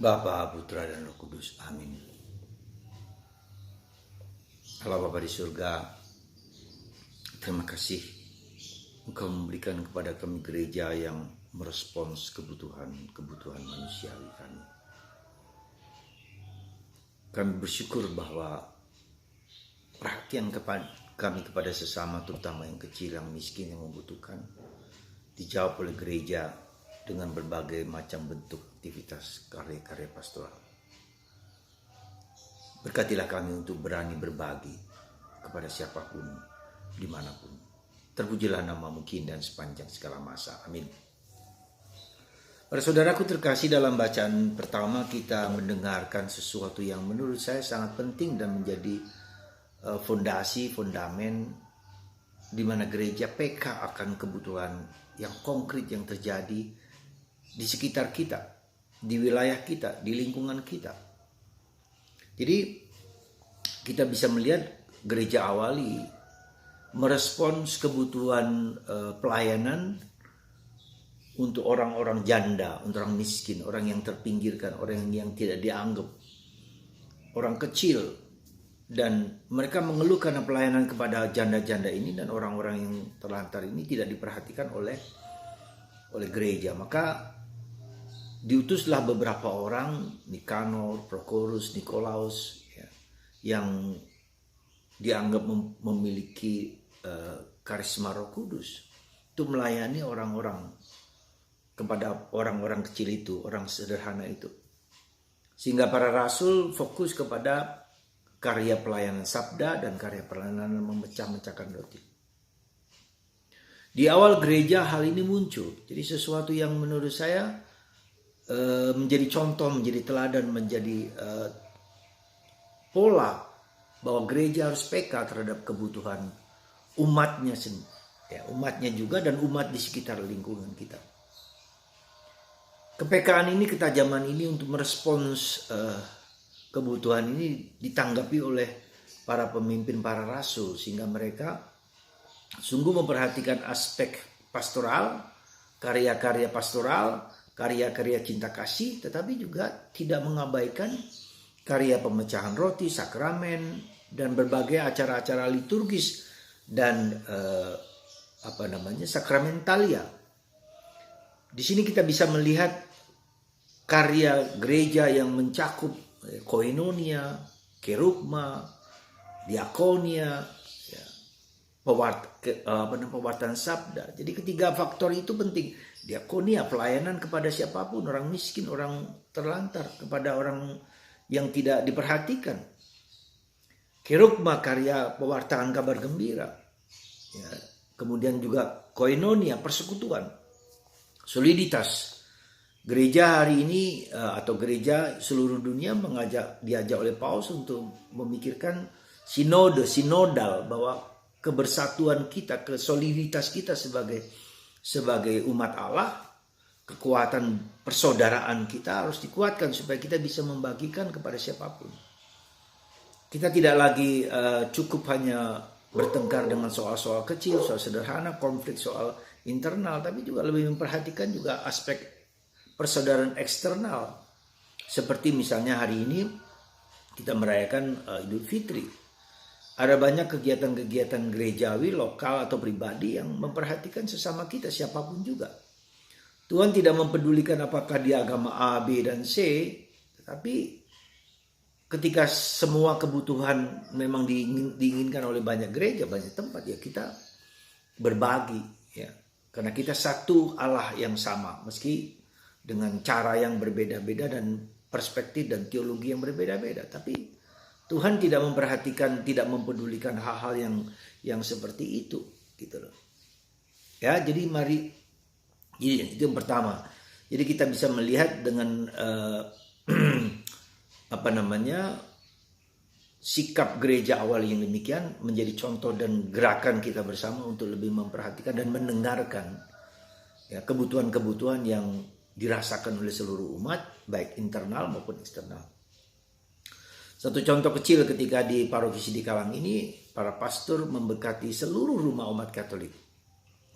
Bapa, Putra, dan Roh Kudus. Amin. Allah Bapa di surga, terima kasih Engkau memberikan kepada kami gereja yang merespons kebutuhan manusiawi kami. Kami bersyukur bahwa perhatian kami kepada sesama, terutama yang kecil, yang miskin, yang membutuhkan, dijawab oleh gereja dengan berbagai macam bentuk aktivitas karya-karya pastoral. Berkatilah kami untuk berani berbagi kepada siapapun, dimanapun. Terpujilah namamu kini dan sepanjang segala masa. Amin. Para saudaraku terkasih, dalam bacaan pertama kita mendengarkan sesuatu yang menurut saya sangat penting dan menjadi fondamen di mana gereja PK akan kebutuhan yang konkret yang terjadi di sekitar kita, di wilayah kita, di lingkungan kita. Jadi kita bisa melihat gereja awali merespons kebutuhan pelayanan untuk orang-orang janda, untuk orang miskin, orang yang terpinggirkan, orang yang tidak dianggap, orang kecil. Dan mereka mengeluh karena pelayanan kepada janda-janda ini dan orang-orang yang terlantar ini tidak diperhatikan oleh gereja. Maka diutuslah beberapa orang, Nikanor, Prokorus, Nikolaus, ya, yang dianggap memiliki karisma Roh Kudus untuk melayani orang-orang, kepada orang-orang kecil itu, orang sederhana itu. Sehingga para rasul fokus kepada karya pelayanan sabda dan karya pelayanan memecah-mecahkan roti. Di awal gereja hal ini muncul. Jadi sesuatu yang menurut saya menjadi contoh, menjadi teladan, menjadi pola bahwa gereja harus peka terhadap kebutuhan umatnya sendiri, ya, umatnya juga dan umat di sekitar lingkungan kita. Kepekaan ini, ketajaman ini untuk merespons kebutuhan ini ditanggapi oleh para pemimpin, para rasul, sehingga mereka sungguh memperhatikan aspek pastoral, karya-karya pastoral, karya-karya cinta kasih, tetapi juga tidak mengabaikan karya pemecahan roti, sakramen, dan berbagai acara-acara liturgis dan sakramentalia. Di sini kita bisa melihat karya gereja yang mencakup koinonia, kerugma, diakonia, ya, pewartaan sabda. Jadi ketiga faktor itu penting. Diakonia, pelayanan kepada siapapun, orang miskin, orang terlantar, kepada orang yang tidak diperhatikan. Kerugma, karya pewartaan kabar gembira. Ya, kemudian juga koinonia, persekutuan, soliditas. Gereja hari ini atau gereja seluruh dunia diajak oleh Paulus untuk memikirkan sinodal, bahwa kebersatuan kita, kesoliditas kita sebagai umat Allah, kekuatan persaudaraan kita harus dikuatkan supaya kita bisa membagikan kepada siapapun. Kita tidak lagi cukup hanya bertengkar dengan soal-soal kecil, soal sederhana, konflik soal internal, tapi juga lebih memperhatikan juga aspek persaudaraan eksternal. Seperti misalnya hari ini kita merayakan Idul Fitri. Ada banyak kegiatan-kegiatan gerejawi, lokal atau pribadi yang memperhatikan sesama kita, siapapun juga. Tuhan tidak mempedulikan apakah dia agama A, B, dan C, tetapi ketika semua kebutuhan memang diinginkan oleh banyak gereja, banyak tempat, ya kita berbagi, ya. Karena kita satu Allah yang sama, meski dengan cara yang berbeda-beda dan perspektif dan teologi yang berbeda-beda. Tapi Tuhan tidak memperhatikan, tidak mempedulikan hal-hal yang seperti itu, gitu loh. Ya, jadi mari, itu yang pertama. Jadi kita bisa melihat dengan sikap gereja awal yang demikian menjadi contoh dan gerakan kita bersama untuk lebih memperhatikan dan mendengarkan, ya, kebutuhan-kebutuhan yang dirasakan oleh seluruh umat, baik internal maupun eksternal. Satu contoh kecil, ketika di paroki Sidikalang ini, para pastor memberkati seluruh rumah umat Katolik.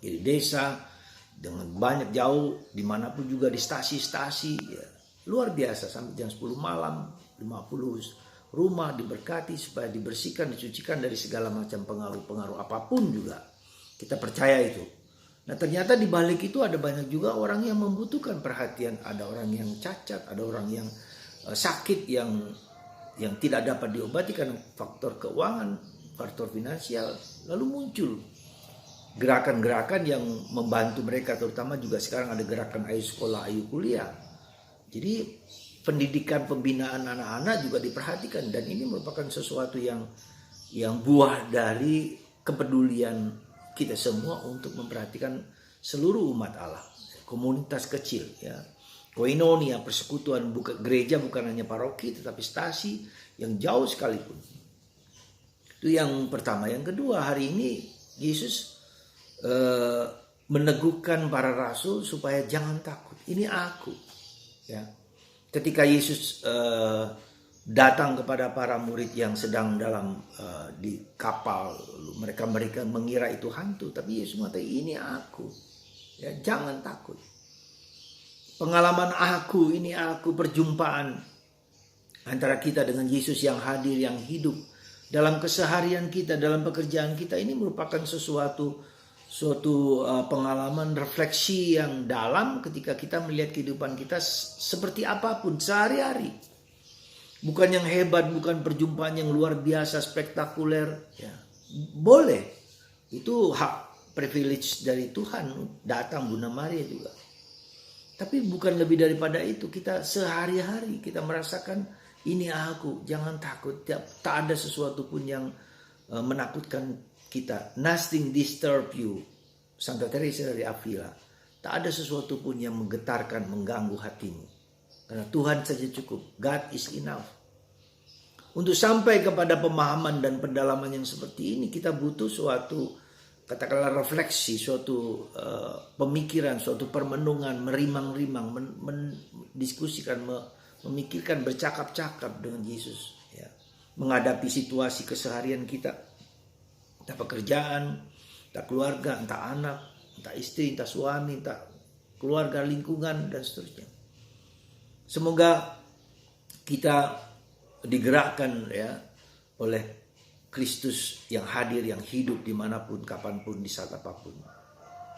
Jadi desa, dengan banyak jauh, dimanapun juga di stasi-stasi, ya, luar biasa sampai jam 10 malam 50 rumah diberkati supaya dibersihkan, dicucikan dari segala macam pengaruh-pengaruh apapun juga. Kita percaya itu. Nah ternyata di balik itu ada banyak juga orang yang membutuhkan perhatian. Ada orang yang cacat, ada orang yang sakit yang tidak dapat diobati karena faktor keuangan, faktor finansial. Lalu muncul gerakan-gerakan yang membantu mereka, terutama juga sekarang ada gerakan ayu sekolah, ayu kuliah. Jadi pendidikan pembinaan anak-anak juga diperhatikan, dan ini merupakan sesuatu yang buah dari kepedulian kita semua untuk memperhatikan seluruh umat Allah, komunitas kecil ya. Koinonia, persekutuan, gereja bukan hanya paroki tetapi stasi yang jauh sekalipun. Itu yang pertama. Yang kedua, hari ini Yesus meneguhkan para rasul supaya jangan takut. Ini aku ya. Ketika Yesus datang kepada para murid yang sedang dalam di kapal, mereka mengira itu hantu, tapi Yesus mengatakan ini aku ya, jangan takut. Pengalaman aku, ini aku, perjumpaan antara kita dengan Yesus yang hadir, yang hidup dalam keseharian kita, dalam pekerjaan kita, ini merupakan suatu pengalaman refleksi yang dalam ketika kita melihat kehidupan kita seperti apapun sehari-hari. Bukan yang hebat, bukan perjumpaan yang luar biasa, spektakuler. Ya. Boleh, itu hak privilege dari Tuhan datang Bunda Maria juga. Tapi bukan lebih daripada itu, kita sehari-hari kita merasakan ini aku, jangan takut. Tak ada sesuatu pun yang menakutkan kita. Nothing disturb you. Santa Teresa dari Avila. Tak ada sesuatu pun yang menggetarkan, mengganggu hatimu. Karena Tuhan saja cukup. God is enough. Untuk sampai kepada pemahaman dan pendalaman yang seperti ini, kita butuh suatu, katakanlah refleksi, suatu pemikiran, suatu permenungan, merimang-rimang, mendiskusikan, memikirkan, bercakap-cakap dengan Yesus. Ya. Menghadapi situasi keseharian kita. Entah pekerjaan, entah keluarga, entah anak, entah istri, entah suami, entah keluarga, lingkungan, dan seterusnya. Semoga kita digerakkan ya oleh Kristus yang hadir, yang hidup dimanapun, kapanpun, di saat apapun.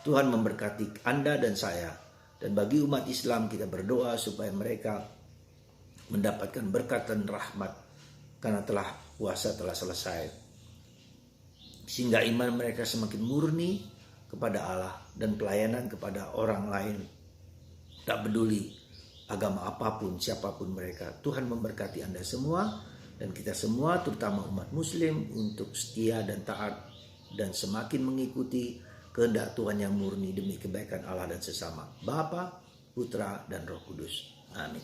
Tuhan memberkati Anda dan saya. Dan bagi umat Islam kita berdoa supaya mereka mendapatkan berkat dan rahmat karena puasa telah selesai. Sehingga iman mereka semakin murni kepada Allah dan pelayanan kepada orang lain. Tak peduli agama apapun, siapapun mereka. Tuhan memberkati Anda semua dan kita semua, terutama umat Muslim, untuk setia dan taat dan semakin mengikuti kehendak Tuhan yang murni demi kebaikan Allah dan sesama. Bapa, Putra, dan Roh Kudus. Amin.